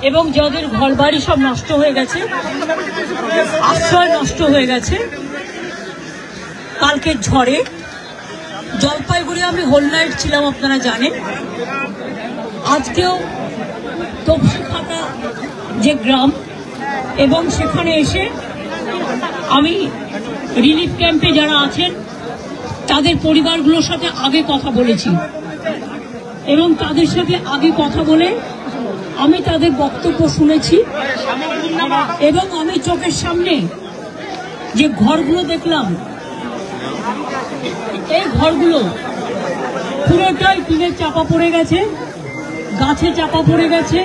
এবং যাদের ঘরবাড়ি সব নষ্ট হয়ে গেছে, আশ্রয় নষ্ট হয়ে গেছে কালকের ঝড়ে। জলপাইগুড়ি আমি হোল নাইট ছিলাম, আপনারা জানেন। আজকেও তপসিখাতা যে গ্রাম, এবং সেখানে এসে আমি রিলিফ ক্যাম্পে যারা আছেন তাদের পরিবারগুলোর সাথে আগে কথা বলেছি, এবং তাদের সাথে আগে কথা বলে আমি তাদের বক্তব্য শুনেছি, এবং আমি চোখের সামনে যে ঘরগুলো দেখলাম, এই ঘরগুলো পুরোটাই টিনে চাপা পড়ে গেছে, গাছে চাপা পড়ে গেছে।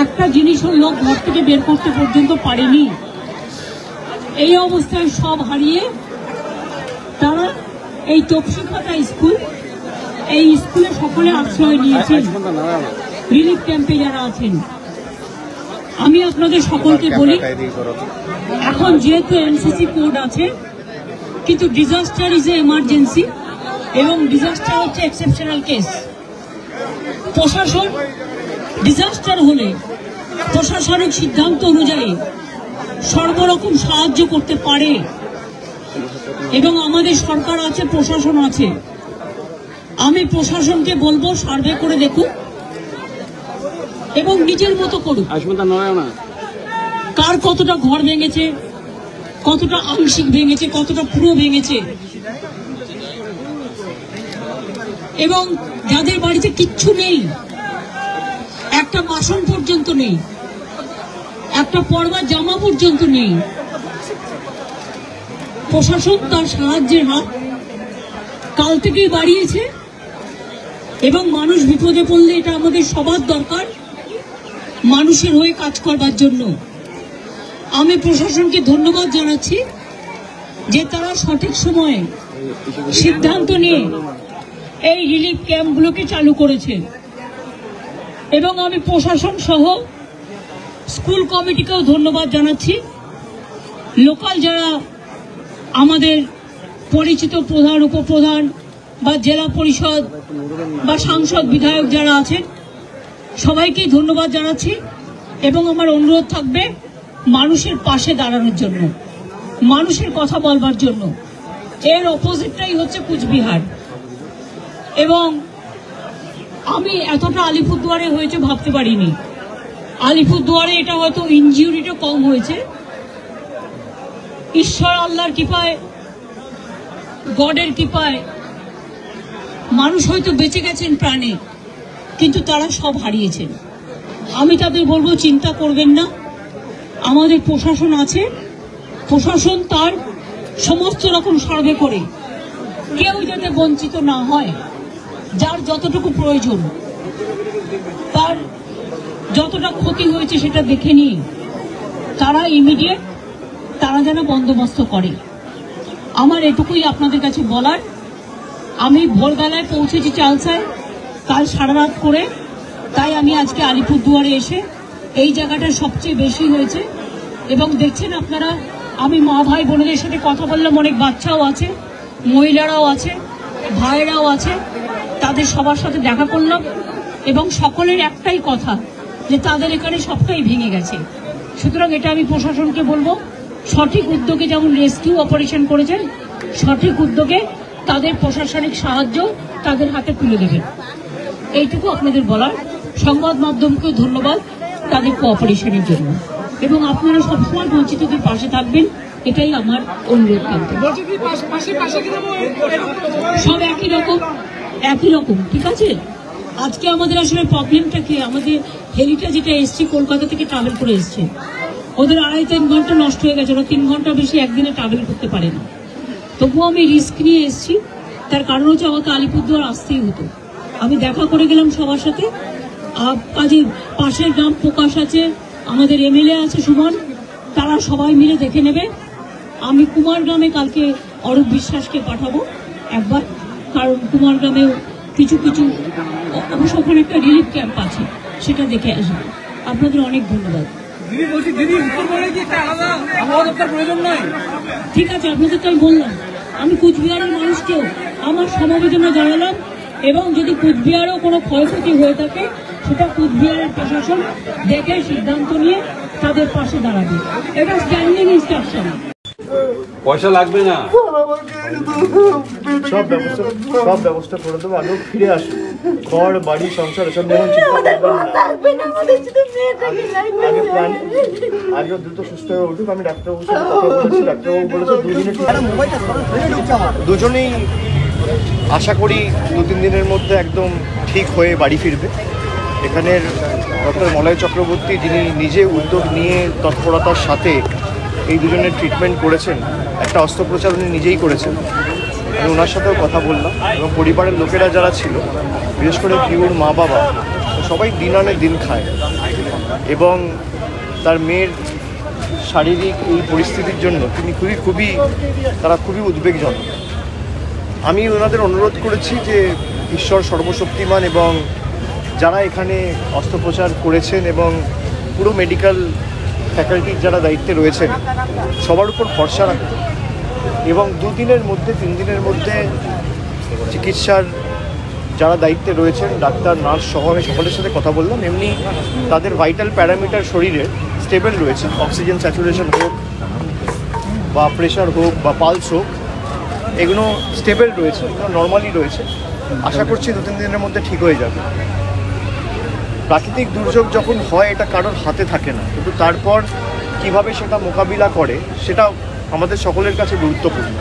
একটা জিনিসও লোক ঘর থেকে বের করতে পর্যন্ত পারেনি। এই অবস্থায় সব হারিয়ে তারা এই তপসিখাতা স্কুল, এই স্কুলে সকলে আশ্রয় নিয়েছেন, রিলিফ ক্যাম্পে যারা আছেন। আমি আপনাদের সকলকে বলি, এখন যেহেতু এনসিসি কোড আছে, কিন্তু ডিজাস্টার ইজ এ এমার্জেন্সি এবং ডিজাস্টার হচ্ছে এক্সেপশনাল কেস। প্রশাসন ডিজাস্টার হলে প্রশাসনিক সিদ্ধান্ত অনুযায়ী সর্বরকম সাহায্য করতে পারে, এবং আমাদের সরকার আছে, প্রশাসন আছে। আমি প্রশাসনকে বলবো সার্ভে করে দেখুন এবং নিজের মতো করুন। কার কতটা ঘর ভেঙেছে, কতটা আংশিক ভেঙেছে, কতটা পুরো ভেঙেছে, এবং যাদের বাড়িতে কিচ্ছু নেই, একটা বাসন পর্যন্ত নেই, একটা পরবার জামা পর্যন্ত নেই, প্রশাসন তার সাহায্যের হাত কাল থেকেই বাড়িয়েছে। এবং মানুষ বিপদে পড়লে এটা আমাদের সবার দরকার, মানুষের হয়ে কাজ করবার জন্য। আমি প্রশাসনকে ধন্যবাদ জানাচ্ছি যে তারা সঠিক সময়ে সিদ্ধান্ত নিয়ে এই রিলিফ ক্যাম্পগুলোকে চালু করেছে, এবং আমি প্রশাসন সহ স্কুল কমিটিকেও ধন্যবাদ জানাচ্ছি। লোকাল যারা আমাদের পরিচিত প্রধান, উপপ্রধান বা জেলা পরিষদ বা সাংসদ, বিধায়ক যারা আছেন, সবাইকেই ধন্যবাদ জানাচ্ছি, এবং আমার অনুরোধ থাকবে মানুষের পাশে দাঁড়ানোর জন্য, মানুষের কথা বলবার জন্য। এর অপোজিটটাই হচ্ছে কুচবিহার, এবং আমি এতটা আলিপুরদুয়ারে হয়েছে ভাবতে পারিনি। আলিপুরদুয়ারে এটা হয়তো ইনজিউরিটা কম হয়েছে, ঈশ্বর আল্লাহর কৃপায়, গডের কৃপায় মানুষ হয়তো বেঁচে গেছেন প্রাণে, কিন্তু তারা সব হারিয়েছেন। আমি তাদের বলবো চিন্তা করবেন না, আমাদের প্রশাসন আছে, প্রশাসন তার সমস্ত রকম সার্ভে করে কেউ যাতে বঞ্চিত না হয়, যার যতটুকু প্রয়োজন, তার যতটা ক্ষতি হয়েছে সেটা দেখে নিয়ে তারা ইমিডিয়েট তারা যেন বন্দোবস্ত করে। আমার এটুকুই আপনাদের কাছে বলার। আমি ভোরবেলায় পৌঁছেছি চালসায়, কাল সারা রাত করে, তাই আমি আজকে আলিপুরদুয়ারে এসে এই জায়গাটা সবচেয়ে বেশি হয়েছে। এবং দেখছেন আপনারা, আমি মা ভাই বোনদের সাথে কথা বললাম, অনেক বাচ্চাও আছে, মহিলারাও আছে, ভাইয়েরাও আছে, তাদের সবার সাথে দেখা করলাম, এবং সকলের একটাই কথা যে তাদের এখানে সবটাই ভেঙে গেছে। সুতরাং এটা আমি প্রশাসনকে বলবো, সঠিক উদ্যোগে যেমন রেস্কিউ অপারেশন করেছেন, সঠিক উদ্যোগে তাদের প্রশাসনিক সাহায্য তাদের হাতে তুলে দেবেন। এইটুকু আপনাদের বলার। সংবাদ মাধ্যমকেও ধন্যবাদ তাদের কোঅপারেশনের জন্য, এবং আপনারা সবসময় বঞ্চিতদের পাশে থাকবেন, এটাই আমার অনুরোধ থাকবে। সব একই রকম, একই রকম, ঠিক আছে। আজকে আমাদের আসলে প্রবলেমটা কি, আমাদের হেলিটা যেটা এসছে কলকাতা থেকে ট্রাভেল করে এসছে, ওদের 2.5-3 ঘন্টা নষ্ট হয়ে গেছে, ওরা 3 ঘন্টা বেশি একদিনে ট্রাভেল করতে পারে না। তবুও আমি রিস্ক নিয়ে এসেছি, তার কারণ হচ্ছে আমাকে আলিপুরদুয়ার আসতেই হতো। আমি দেখা করে গেলাম সবার সাথে। কাজে পাশের গ্রাম প্রকাশ আছে, আমাদের এমএলএ আছে সুমন, তারা সবাই মিলে দেখে নেবে। আমি কুমারগ্রামে কালকে অরূপ বিশ্বাসকে পাঠাবো একবার, কারণ কুমারগ্রামেও কিছু কিছু অবশ্য ওখানে একটা রিলিফ ক্যাম্প আছে, সেটা দেখে আসবে। আপনাদের অনেক ধন্যবাদ। ঠিক আছে, আপনাদের তো আমি বললাম, আমি কুচবিহারের মানুষকেও আমার সমবেদনা জানালাম, এবং যদি কুচবিহারেও কোনো ক্ষয়ক্ষতি হয়ে থাকে সেটা কুচবিহারের প্রশাসন দেখে সিদ্ধান্ত নিয়ে তাদের পাশে দাঁড়াবে। এটা স্ট্যান্ডিং ইনস্ট্রাকশন। পয়সা লাগবে না, সব ব্যবস্থা করে দেবো। আগে ফিরে আসুন, ঘর বাড়ি সংসার এসব নিয়ে আগে দ্রুত সুস্থ হয়ে উঠুক। আমি ডাক্তারবাবুর সাথে কথা বলেছি, ডাক্তারবাবু বলেছে 2 দিনে দুজনেই আশা করি 2-3 দিনের মধ্যে একদম ঠিক হয়ে বাড়ি ফিরবে। এখানের ডক্টর মলয় চক্রবর্তী, যিনি নিজে উদ্যোগ নিয়ে তৎপরতার সাথে এই দুজনের ট্রিটমেন্ট করেছেন, একটা অস্ত্রোপচার উনি নিজেই করেছেন। আমি ওনার সাথেও কথা বললাম এবং পরিবারের লোকেরা যারা ছিল, বিশেষ করে পিউর মা বাবা, সবাই দিন আনে দিন খায় এবং তার মেয়ের শারীরিক এই পরিস্থিতির জন্য তিনি তারা খুবই উদ্বেগজনক। আমি ওনাদের অনুরোধ করেছি যে ঈশ্বর সর্বশক্তিমান এবং যারা এখানে অস্ত্রোপচার করেছেন এবং পুরো মেডিকেল ফ্যাকাল্টির যারা দায়িত্বে রয়েছেন সবার উপর ভরসা রাখতে এবং 2 দিনের মধ্যে 3 দিনের মধ্যে চিকিৎসার যারা দায়িত্বে রয়েছেন, ডাক্তার নার্স সহ আমি সকলের সাথে কথা বললাম। এমনি তাদের ভাইটাল প্যারামিটার শরীরে স্টেবল রয়েছে, অক্সিজেন স্যাচুরেশন হোক বা প্রেশার হোক বা পালস হোক, এগুলো স্টেবল রয়েছে, নর্মালি রয়েছে। আশা করছি 2-3 দিনের মধ্যে ঠিক হয়ে যাবে। প্রাকৃতিক দুর্যোগ যখন হয় এটা কারোর হাতে থাকে না, কিন্তু তারপর কিভাবে সেটা মোকাবিলা করে সেটা আমাদের সকলের কাছে গুরুত্বপূর্ণ।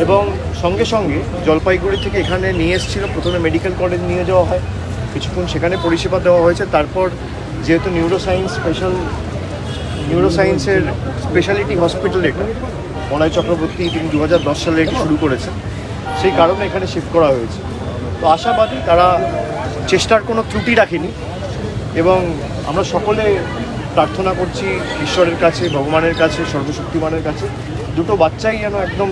এবং সঙ্গে সঙ্গে জলপাইগুড়ি থেকে এখানে নিয়ে এসেছিল, প্রথমে মেডিকেল কলেজ নিয়ে যাওয়া হয়, কিছুক্ষণ সেখানে পরিষেবা দেওয়া হয়েছে। তারপর যেহেতু নিউরোসায়েন্সের স্পেশালিটি হসপিটাল এটা মলয় চক্রবর্তী তিনি 2010 সালে এটি শুরু করেছেন, সেই কারণে এখানে শিফট করা হয়েছে। তো আশাবাদী তারা চেষ্টার কোনো ত্রুটি রাখেনি এবং আমরা সকলে প্রার্থনা করছি ঈশ্বরের কাছে, ভগবানের কাছে, সর্বশক্তিমানের কাছে, দুটো বাচ্চাই যেন একদম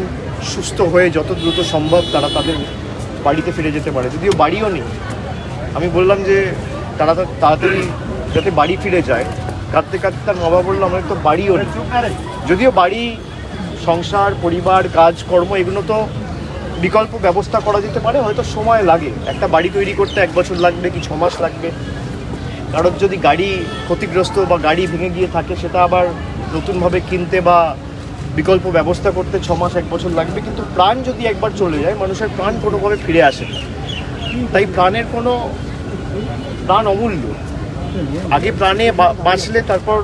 সুস্থ হয়ে যত দ্রুত সম্ভব তারা তাদের বাড়িতে ফিরে যেতে পারে। যদিও বাড়িও নেই, আমি বললাম যে তারা তাড়াতাড়ি যাতে বাড়ি ফিরে যায়। কাঁদতে কাঁদতে তার মা বাবা বললো আমাদের তো বাড়িও নেই। যদিও বাড়ি, সংসার, পরিবার, কাজকর্ম এগুলো তো বিকল্প ব্যবস্থা করা যেতে পারে, হয়তো সময় লাগে। একটা বাড়ি তৈরি করতে 1 বছর লাগবে কি 6 মাস লাগবে। কারোর যদি গাড়ি ক্ষতিগ্রস্ত বা গাড়ি ভেঙে গিয়ে থাকে সেটা আবার নতুনভাবে কিনতে বা বিকল্প ব্যবস্থা করতে 6 মাস 1 বছর লাগবে। কিন্তু প্রাণ যদি একবার চলে যায়, মানুষের প্রাণ কোনোভাবে ফিরে আসে। তাই প্রাণ অমূল্য। আগে প্রাণে বাঁচলে তারপর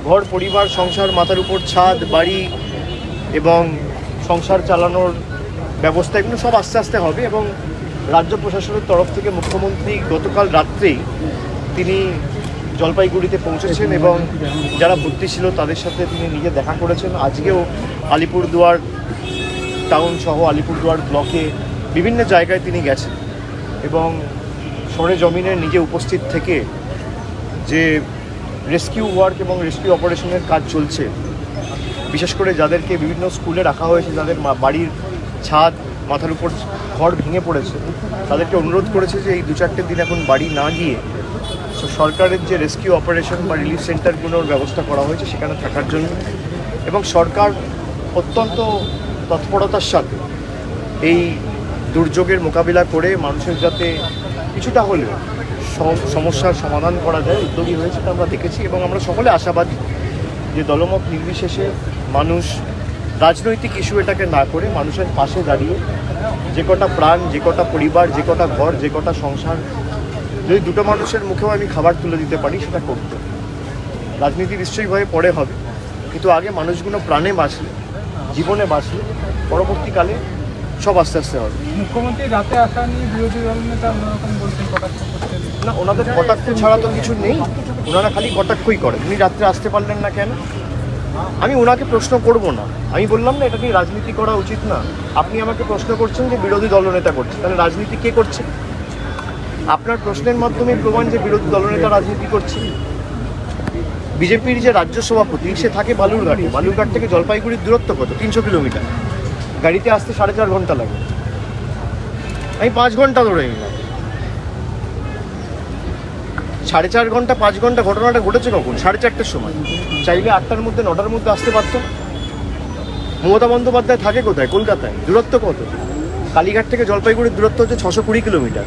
ঘর, পরিবার, সংসার, মাথার উপর ছাদ, বাড়ি এবং সংসার চালানোর ব্যবস্থা এগুলো সব আস্তে আস্তে হবে। এবং রাজ্য প্রশাসনের তরফ থেকে মুখ্যমন্ত্রী গতকাল রাত্রেই তিনি জলপাইগুড়িতে পৌঁছেছেন এবং যারা ভর্তি ছিল তাদের সাথে তিনি নিজে দেখা করেছেন। আজকেও আলিপুরদুয়ার টাউন সহ আলিপুরদুয়ার ব্লকে বিভিন্ন জায়গায় তিনি গেছেন এবং সরেজমিনে নিজে উপস্থিত থেকে যে রেস্কিউ ওয়ার্ক এবং রেস্কিউ অপারেশনের কাজ চলছে, বিশেষ করে যাদেরকে বিভিন্ন স্কুলে রাখা হয়েছে, যাদের বাড়ির ছাদ, মাথার উপর ঘর ভেঙে পড়েছে, তাদেরকে অনুরোধ করেছে যে এই 2-4 দিন এখন বাড়ি না গিয়ে সরকারের যে রেস্কিউ অপারেশন বা রিলিফ সেন্টারগুলোর ব্যবস্থা করা হয়েছে সেখানে থাকার জন্য। এবং সরকার অত্যন্ত তৎপরতার সাথে এই দুর্যোগের মোকাবিলা করে মানুষের যাতে কিছুটা হলেও সমস্যার সমাধান করা যায় উদ্যোগী হয়েছে, তা আমরা দেখেছি। এবং আমরা সকলে আশাবাদী যে দলমত নির্বিশেষে মানুষ রাজনৈতিক ইস্যু এটাকে না করে মানুষের পাশে দাঁড়িয়ে যে কটা প্রাণ, যে কটা পরিবার, যে কটা ঘর, যে কটা সংসার, যদি দুটো মানুষের মুখেও আমি খাবার তুলে দিতে পারি সেটা করতে। রাজনীতি নিশ্চয়ই ভয়ে পরে হবে, কিন্তু আগে মানুষগুলো প্রাণে বাঁচলে, জীবনে বাঁচলে, পরবর্তীকালে সব আস্তে আস্তে হবে। মুখ্যমন্ত্রী রাতে আসা নিয়ে বিরোধী দল নেতা অন্যরকম বলছেন, কটাক্ষ করছেন। না, ওনাদের কটাক্ষ ছাড়া তো কিছু নেই, ওনারা খালি কটাক্ষই করেন। উনি রাত্রে আসতে পারলেন না কেন? আমি ওনাকে প্রশ্ন করব না। আমি বললাম না এটা নিয়ে রাজনীতি করা উচিত না। আপনি আমাকে প্রশ্ন করছেন যে বিরোধী দলনেতা করছে, তাহলে রাজনীতি কে করছে? আপনার প্রশ্নের মাধ্যমে প্রমাণ যে বিরোধী দলনেতা রাজনীতি করছে। বিজেপির যে রাজ্য সভাপতি সে থাকে বালুরঘাটে, বালুরঘাট থেকে জলপাইগুড়ির দূরত্ব কত? 300 কিলোমিটার। গাড়িতে আসতে 4.5 ঘন্টা লাগে, আমি 5 ঘন্টা ধরে নিলাম। 4.5 ঘন্টা 5 ঘন্টা। ঘটনাটা ঘটেছে কখন? 4:30টার সময়। চাইলে 8টার মধ্যে 9টার মধ্যে আসতে পারত। মমতা বন্দ্যোপাধ্যায় থাকে কোথায়? কলকাতায়। দূরত্ব কত? কালীঘাট থেকে জলপাইগুড়ির দূরত্ব হচ্ছে 620 কিলোমিটার।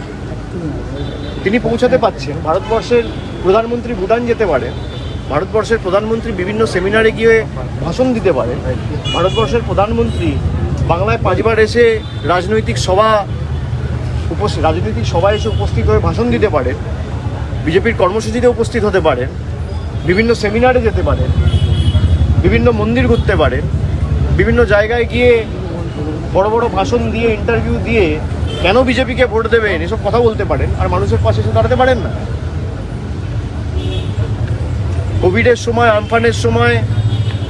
তিনি পৌঁছাতে পারছেন। ভারতবর্ষের প্রধানমন্ত্রী ভুটান যেতে পারে, ভারতবর্ষের প্রধানমন্ত্রী বিভিন্ন সেমিনারে গিয়ে ভাষণ দিতে পারে, ভারতবর্ষের প্রধানমন্ত্রী বাংলায় 5 বার এসে রাজনৈতিক সভায় এসে উপস্থিত হয়ে ভাষণ দিতে পারে, বিজেপির কর্মসূচিতে উপস্থিত হতে পারেন, বিভিন্ন সেমিনারে যেতে পারেন, বিভিন্ন মন্দির ঘুরতে পারেন, বিভিন্ন জায়গায় গিয়ে বড় বড় ভাষণ দিয়ে ইন্টারভিউ দিয়ে কেন বিজেপিকে ভোট দেবেন এসব কথা বলতে পারেন, আর মানুষের পাশে এসে দাঁড়াতে পারেন না। কোভিডের সময়, আমফানের সময়,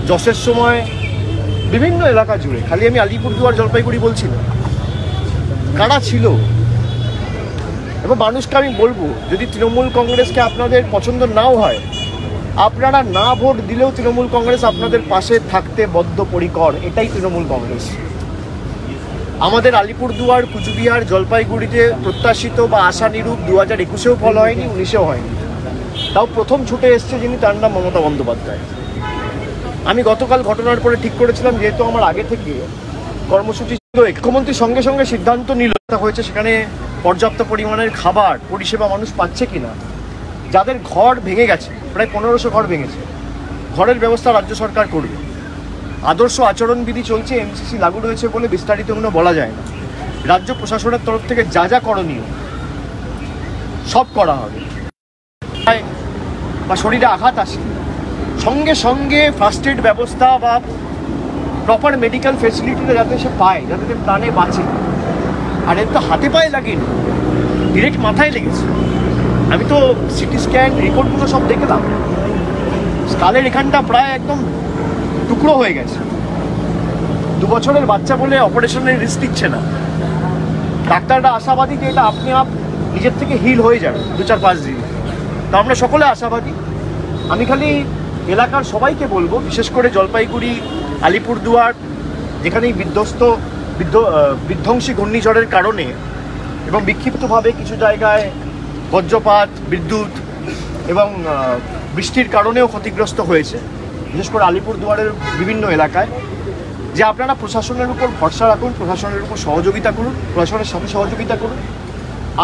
যশের সময় বিভিন্ন এলাকা জুড়ে, খালি আমি আলিপুরদুয়ার জলপাইগুড়ি বলছি না, কারা ছিল। এবং মানুষকে আমি বলবো, যদি তৃণমূল কংগ্রেসকে আপনাদের পছন্দ নাও হয়, আপনারা না ভোট দিলেও তৃণমূল কংগ্রেস আপনাদের পাশে থাকতে বদ্ধপরিকর। এটাই তৃণমূল কংগ্রেস। আমাদের আলিপুরদুয়ার, কুচবিহার, জলপাইগুড়িতে প্রত্যাশিত বা আশানুরূপ 2021-এও ফল হয়নি, 19-এও হয়নি। তাও প্রথম ছুটে এসছে যিনি, তার নাম মমতা বন্দ্যোপাধ্যায়। আমি গতকাল ঘটনার পরে ঠিক করেছিলাম, যেহেতু আমার আগে থেকে কর্মসূচি ছিল, মুখ্যমন্ত্রী সঙ্গে সঙ্গে সিদ্ধান্ত নিল হয়েছে সেখানে পর্যাপ্ত পরিমাণের খাবার পরিষেবা মানুষ পাচ্ছে কিনা। যাদের ঘর ভেঙে গেছে, প্রায় 1500 ঘর ভেঙেছে, ঘরের ব্যবস্থা রাজ্য সরকার করবে। আদর্শ আচরণবিধি চলছে, এমসিসি লাগু রয়েছে বলে বিস্তারিত কোনো বলা যায় না। রাজ্য প্রশাসনের তরফ থেকে যা যা করণীয় সব করা হবে। বা শরীরে আঘাত আসে, সঙ্গে সঙ্গে ফার্স্ট এড ব্যবস্থা বা প্রপার মেডিকেল ফেসিলিটিটা যাতে সে পায়, যাতে প্রাণে বাঁচে। আর এর তো হাতে পায়ে লাগেনি, ডিরেক্ট মাথায় লেগেছে। আমি তো সিটি স্ক্যান রিপোর্টগুলো সব দেখলাম, স্কালের এখানটা প্রায় একদম টুকরো হয়ে গেছে। 2 বছরের বাচ্চা বলে অপারেশনের রিস্ক দিচ্ছে না। ডাক্তাররা আশাবাদী যে এটা আপনি নিজের থেকে হিল হয়ে যাবে 2-4-5 দিন। তা আমরা সকলে আশাবাদী। আমি খালি এলাকার সবাইকে বলবো, বিশেষ করে জলপাইগুড়ি, আলিপুরদুয়ার, যেখানেই বিধ্বংসী ঘূর্ণিঝড়ের কারণে এবং বিক্ষিপ্তভাবে কিছু জায়গায় বজ্রপাত, বিদ্যুৎ এবং বৃষ্টির কারণেও ক্ষতিগ্রস্ত হয়েছে, বিশেষ করে আলিপুরদুয়ারের বিভিন্ন এলাকায়, যে আপনারা প্রশাসনের উপর ভরসা রাখুন, প্রশাসনের উপর সহযোগিতা করুন, প্রশাসনের সাথে সহযোগিতা করুন।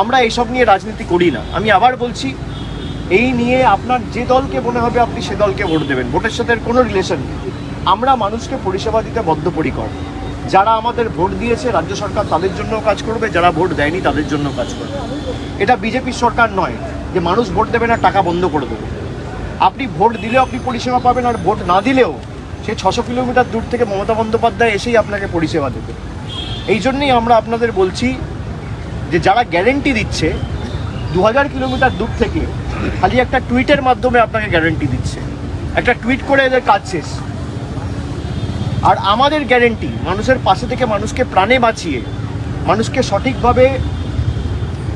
আমরা এইসব নিয়ে রাজনীতি করি না। আমি আবার বলছি, এই নিয়ে আপনার যে দলকে মনে হবে আপনি সে দলকে ভোট দেবেন, ভোটের সাথে কোনো রিলেশন নেই। আমরা মানুষকে পরিষেবা দিতে বদ্ধপরিকর। যারা আমাদের ভোট দিয়েছে রাজ্য সরকার তাদের জন্য কাজ করবে, যারা ভোট দেয়নি তাদের জন্য কাজ করবে। এটা বিজেপির সরকার নয় যে মানুষ ভোট দেবে না টাকা বন্ধ করে দেবে। আপনি ভোট দিলেও আপনি পরিষেবা পাবেন, আর ভোট না দিলেও সেই 600 কিলোমিটার দূর থেকে মমতা বন্দ্যোপাধ্যায় এসেই আপনাকে পরিষেবা দেবে। এই জন্যই আমরা আপনাদের বলছি যে যারা গ্যারেন্টি দিচ্ছে 2000 কিলোমিটার দূর থেকে, খালি একটা টুইটের মাধ্যমে আপনাকে গ্যারেন্টি দিচ্ছে, একটা টুইট করে এদের কাজ শেষ। আর আমাদের গ্যারেন্টি মানুষের পাশে থেকে মানুষকে প্রাণে বাঁচিয়ে, মানুষকে সঠিকভাবে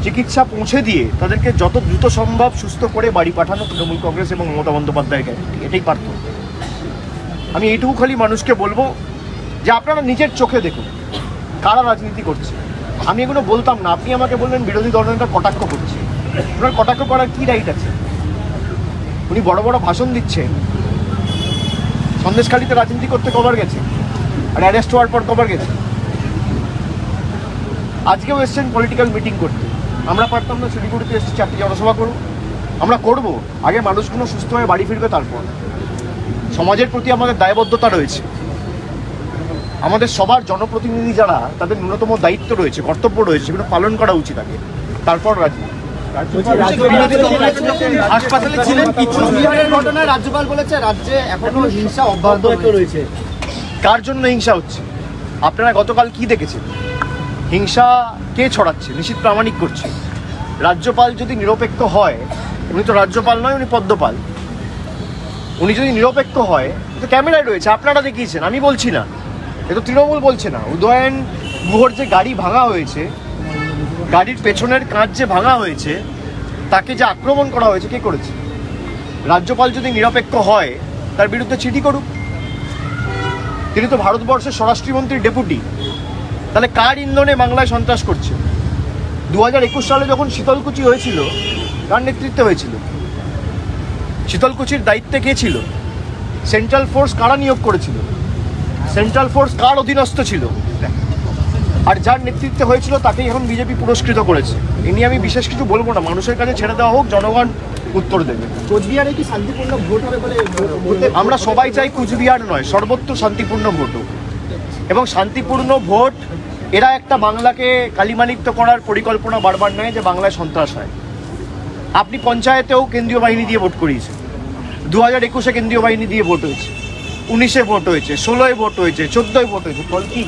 চিকিৎসা পৌঁছে দিয়ে তাদেরকে যত দ্রুত সম্ভব সুস্থ করে বাড়ি পাঠানো তৃণমূল কংগ্রেস এবং মমতা বন্দ্যোপাধ্যায়ের গ্যারেন্টি। এটাই পার্থক্য। আমি এইটুকু খালি মানুষকে বলবো যে আপনারা নিজের চোখে দেখুন কারা রাজনীতি করছে। আমি এগুলো বলতাম না, আপনি আমাকে বললেন বিরোধী দলনেতা কটাক্ষ করছে। ওনার কটাক্ষ করার কী রাইট আছে? উনি বড় বড় ভাষণ দিচ্ছেন। সন্দেশখালিতে রাজনীতি করতে কবার গেছে, আর অ্যারেস্ট হওয়ার পর কবার গেছে? আজকেও এসছেন পলিটিক্যাল মিটিং করতে। আমরা পারতাম না শিলিগুড়িতে এসেছি 4টি জনসভা করব? আমরা করব। আগে মানুষগুলো সুস্থ হয়ে বাড়ি ফিরবে, তারপর। সমাজের প্রতি আমাদের দায়বদ্ধতা রয়েছে। আমাদের সবার জনপ্রতিনিধি যারা, তাদের ন্যূনতম দায়িত্ব রয়েছে, কর্তব্য রয়েছে, সেগুলো পালন করা উচিত আগে, তারপর রাজনীতি। হাসপাতালে ছিলেন কিছু বিহারের ঘটনায় রাজ্যপাল বলেছে রাজ্যে এখনো হিংসা অব্যাহত রয়েছে। কার জন্য হিংসা হচ্ছে? আপনারা গতকাল কি দেখেছেন? হিংসা কে ছড়াচ্ছে? নিশীথ প্রামাণিক করছে। রাজ্যপাল যদি নিরপেক্ষ হয়, উনি তো রাজ্যপাল নয়, উনি পদ্মপাল। উনি যদি নিরপেক্ষ হয়, তো ক্যামেরায় রয়েছে, আপনারা দেখিয়েছেন, আমি বলছি না, এ তো তৃণমূল বলছে না। উদয়ন গুহর যে গাড়ি ভাঙা হয়েছে, গাড়ির পেছনের কাঁচ যে ভাঙা হয়েছে, তাকে যে আক্রমণ করা হয়েছে, কে করেছে? রাজ্যপাল যদি নিরপেক্ষ হয়, তার বিরুদ্ধে চিঠি করুক। তিনি তো ভারতবর্ষের স্বরাষ্ট্রমন্ত্রীর ডেপুটি। তাহলে কার ইন্ধনে বাংলায় সন্ত্রাস করছে? 2021 সালে যখন শীতলকুচি হয়েছিল, কার নেতৃত্বে হয়েছিল? শীতলকুচির দায়িত্বে কে ছিল? সেন্ট্রাল ফোর্স কারা নিয়োগ করেছিল? সেন্ট্রাল ফোর্স কার অধীনস্থ ছিল? আর যার নেতৃত্বে হয়েছিল তাকেই এখন বিজেপি পুরস্কৃত করেছে। এ নিয়ে আমি বিশেষ কিছু বলবো না, মানুষের কাছে ছেড়ে দেওয়া হোক, জনগণ উত্তর দেবে। কোচবিহারে কি শান্তিপূর্ণ ভোট হবে বলে আমরা সবাই চাই কুচবিহার নয়, সর্বত্র শান্তিপূর্ণ ভোট হোক, এবং শান্তিপূর্ণ ভোট এরা একটা বাংলাকে কালিমালিপ্ত করার পরিকল্পনা বারবার নেয় যে বাংলায় সন্ত্রাস হয়। আপনি পঞ্চায়েতেও কেন্দ্রীয় বাহিনী দিয়ে ভোট করিয়েছেন, 2021-এ কেন্দ্রীয় বাহিনী দিয়ে ভোট হয়েছে, 19-এ ভোট হয়েছে, 16-এ ভোট হয়েছে, 14-এ ভোট হয়েছে, ফল কি?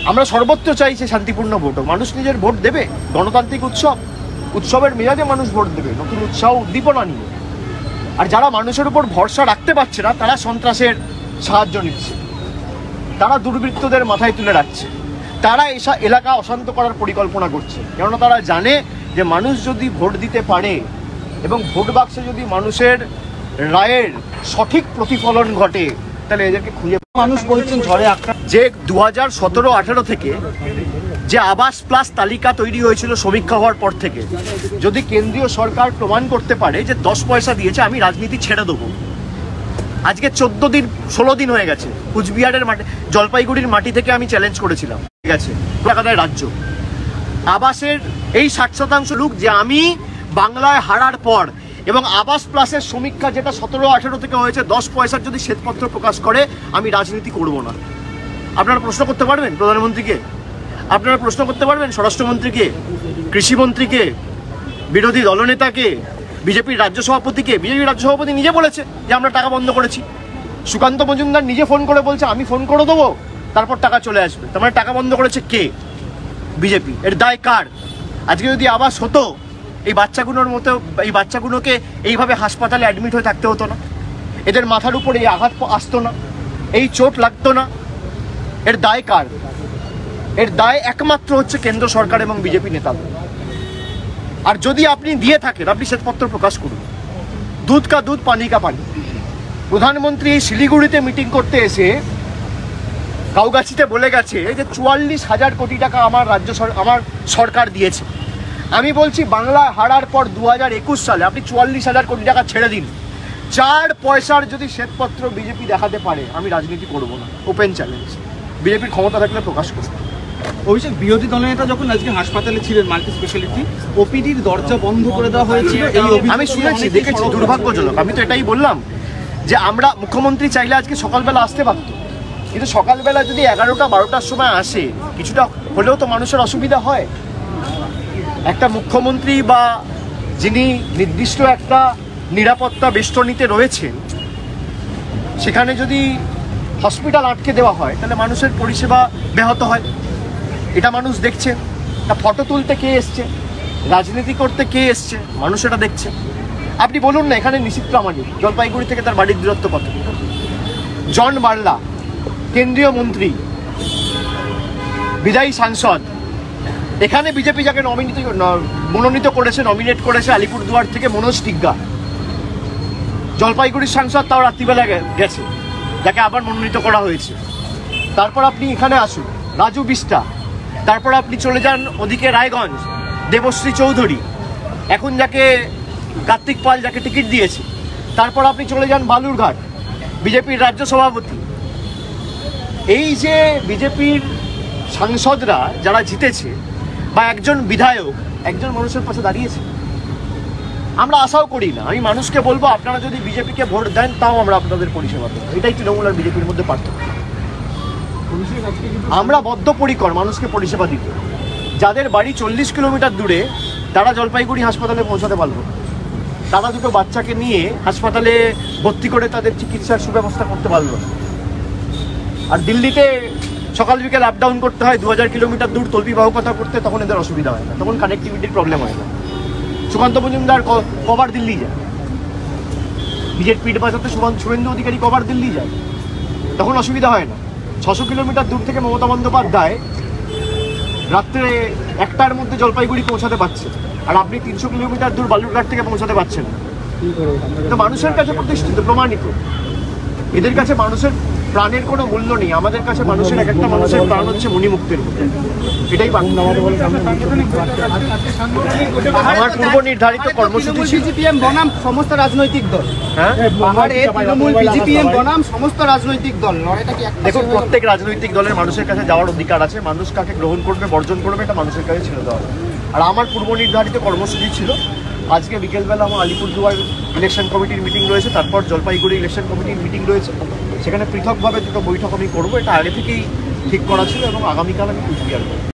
আমরা সর্বত্র চাইছি শান্তিপূর্ণ ভোট হোক। মানুষ নিজের ভোট দেবে, গণতান্ত্রিক উৎসবের মেয়াদে মানুষ ভোট দেবে নতুন উৎসাহ উদ্দীপনা নিয়ে। আর যারা মানুষের উপর ভরসা রাখতে পারছে না তারা সন্ত্রাসের সাহায্য নিচ্ছে, তারা দুর্বৃত্তদের মাথায় তুলে রাখছে, তারা এসব এলাকা অশান্ত করার পরিকল্পনা করছে। কেননা তারা জানে যে মানুষ যদি ভোট দিতে পারে এবং ভোট বাক্সে যদি মানুষের রায়ের সঠিক প্রতিফলন ঘটে তাহলে এদেরকে খুঁজে। মানুষ বলছেন ঝড়ে আক্রান্ত যে 2017-18 থেকে যে আবাস প্লাস তালিকা তৈরি হয়েছিল সমীক্ষা হওয়ার পর থেকে, যদি কেন্দ্রীয় সরকার প্রমাণ করতে পারে যে 10 পয়সা দিয়েছে, আমি রাজনীতি ছেড়ে দেবো। আজকে 16 দিন হয়ে গেছে, কুচবিহারের মাটি, জলপাইগুড়ির মাটি থেকে আমি চ্যালেঞ্জ করেছিলাম, ঠিক আছে, কলকাতায় রাজ্য আবাসের এই 60% লোক যে আমি বাংলায় হারার পর এবং আবাস প্লাসের সমীক্ষা যেটা 17-18 থেকে হয়েছে 10 পয়সার যদি শ্বেতপত্র প্রকাশ করে, আমি রাজনীতি করব না। আপনারা প্রশ্ন করতে পারবেন প্রধানমন্ত্রীকে, আপনারা প্রশ্ন করতে পারবেন স্বরাষ্ট্রমন্ত্রীকে, কৃষিমন্ত্রীকে, বিরোধী দলনেতাকে, বিজেপির রাজ্য সভাপতিকে। বিজেপির রাজ্য সভাপতি নিজে বলেছে যে আমরা টাকা বন্ধ করেছি। সুকান্ত মজুমদার নিজে ফোন করে বলছে আমি ফোন করে দেবো, তারপর টাকা চলে আসবে। তার মানে টাকা বন্ধ করেছে কে? বিজেপি। এর দায় কার? আজকে যদি আবাস হতো, এই বাচ্চাগুলোকে এইভাবে হাসপাতালে অ্যাডমিট হয়ে থাকতে হতো না, এদের মাথার উপর এই আঘাত আসতো না, এই চোট লাগতো না। এর দায় কার? এর দায় একমাত্র হচ্ছে কেন্দ্র সরকার এবং বিজেপি নেতাদের। আর যদি আপনি দিয়ে থাকেন, আপনি শ্বেতপত্র প্রকাশ করুন। দুধ কা দুধ, পানি কা পানি। প্রধানমন্ত্রী শিলিগুড়িতে মিটিং করতে এসে কাউগাছিতে বলে গেছে যে 44,000 কোটি টাকা আমার সরকার দিয়েছে। আমি বলছি বাংলা হারার পর 2021 সালে আপনি 44,000 কোটি টাকা ছেড়ে দিন, 4 পয়সার যদি শ্বেতপত্র বিজেপি দেখাতে পারে, আমি রাজনীতি করব না। ওপেন চ্যালেঞ্জ, বিজেপির ক্ষমতা থাকলে প্রকাশ করবে। অভিষেক, বিরোধী দলনেতা যখন আজকে হাসপাতালে ছিলেন মাল্টি স্পেশালিটি, ওপিডির দরজা বন্ধ করে দেওয়া হয়েছিল, আমি শুনেছি, দেখেছি, দুর্ভাগ্যজনক। আমি তো এটাই বললাম যে আমরা, মুখ্যমন্ত্রী চাইলে আজকে সকালবেলা আসতে পারত, কিন্তু সকালবেলা যদি 11টা-12টার সময় আসে, কিছুটা হলেও তো মানুষের অসুবিধা হয়। একটা মুখ্যমন্ত্রী বা যিনি নির্দিষ্ট একটা নিরাপত্তা বেষ্টনীতে রয়েছেন, সেখানে যদি হসপিটাল আটকে দেওয়া হয় তাহলে মানুষের পরিষেবা ব্যাহত হয়। এটা মানুষ দেখছে। তা ফটো তুলতে কে এসছে, রাজনীতি করতে কে এসছে, মানুষ এটা দেখছে। আপনি বলুন না, এখানে নিশীথ প্রামাণিক জলপাইগুড়ি থেকে তার বাড়ির দূরত্ব কত? জন বার্লা কেন্দ্রীয় মন্ত্রী, বিদায়ী সাংসদ, এখানে বিজেপি যাকে মনোনীত করেছে, নমিনেট করেছে আলিপুরদুয়ার থেকে মনোজ টিগ্গা, জলপাইগুড়ির সাংসদ, তাও রাত্রিবেলা গেছে, যাকে আবার মনোনীত করা হয়েছে। তারপর আপনি এখানে আসুন, রাজু বিস্টা। তারপর আপনি চলে যান ওদিকে রায়গঞ্জ, দেবশ্রী চৌধুরী, এখন যাকে কার্তিক পাল যাকে টিকিট দিয়েছে। তারপর আপনি চলে যান বালুরঘাট, বিজেপির রাজ্য সভাপতি। এই যে বিজেপির সাংসদরা যারা জিতেছে বা একজন বিধায়ক একজন মানুষের পাশে দাঁড়িয়েছে, আমরা আশাও করি না। আমি মানুষকে বলবো, আপনারা যদি বিজেপিকে ভোট দেন তাও আমরা আপনাদের পরিষেবা দেবো। এটাই তৃণমূল আর বিজেপির মধ্যে পার্থক্য। আমরা বদ্ধপরিকর মানুষকে পরিষেবা দিতে। যাদের বাড়ি 40 কিলোমিটার দূরে, তারা জলপাইগুড়ি হাসপাতালে পৌঁছাতে পারলো, তারা দুটো বাচ্চাকে নিয়ে হাসপাতালে ভর্তি করে তাদের চিকিৎসার সুব্যবস্থা করতে পারলো। আর দিল্লিতে সকাল বিকেল আপ ডাউন করতে হয় 2000 কিলোমিটার দূর তল্পিবাহকতা করতে, তখন এদের অসুবিধা হয় না, তখন কানেক্টিভিটির প্রবলেম হয় না। সুকান্ত মজুমদার কবার দিল্লি যায়, নিজের পিঠ বাঁচাতে শুভেন্দু অধিকারী কবার দিল্লি যায়, তখন অসুবিধা হয় না। 600 কিলোমিটার দূর থেকে মমতা বন্দ্যোপাধ্যায় রাত্রে 1টার মধ্যে জলপাইগুড়ি পৌঁছাতে পারছে, আর আপনি 300 কিলোমিটার দূর বালুরঘাট থেকে পৌঁছাতে পারছেন। তো মানুষের কাছে প্রতিষ্ঠিত, প্রমাণিত, এদের কাছে মানুষের প্রাণের কোনো মূল্য নেই আমাদের কাছে। মানুষের এক একটা মানুষের প্রাণ হচ্ছে মণিমুক্তের মতো, এটাই বাংলা। আমার পূর্ব নির্ধারিত কর্মসূচি ছিল বিজেপিএম বনাম সমস্ত রাজনৈতিক দল, হ্যাঁ পাহাড়ে তৃণমূল বিজেপিএম বনাম সমস্ত রাজনৈতিক দল, লড়াইটা কি একটা? দেখুন, প্রত্যেক রাজনৈতিক দলের মানুষের কাছে যাওয়ার অধিকার আছে। মানুষ কাকে গ্রহণ করবে বর্জন করবে এটা মানুষের কাছে ছেড়ে দেওয়া। আর আমার পূর্ব নির্ধারিত কর্মসূচি ছিল আজকে বিকেলবেলা আমার আলিপুরদুয়ার ইলেকশন কমিটির মিটিং রয়েছে, তারপর জলপাইগুড়ি ইলেকশন কমিটির মিটিং রয়েছে, সেখানে পৃথকভাবে দুটো বৈঠক আমি করবো। এটা আগে থেকেই ঠিক করা ছিল এবং আগামীকাল আমি কুচবিহার করবো।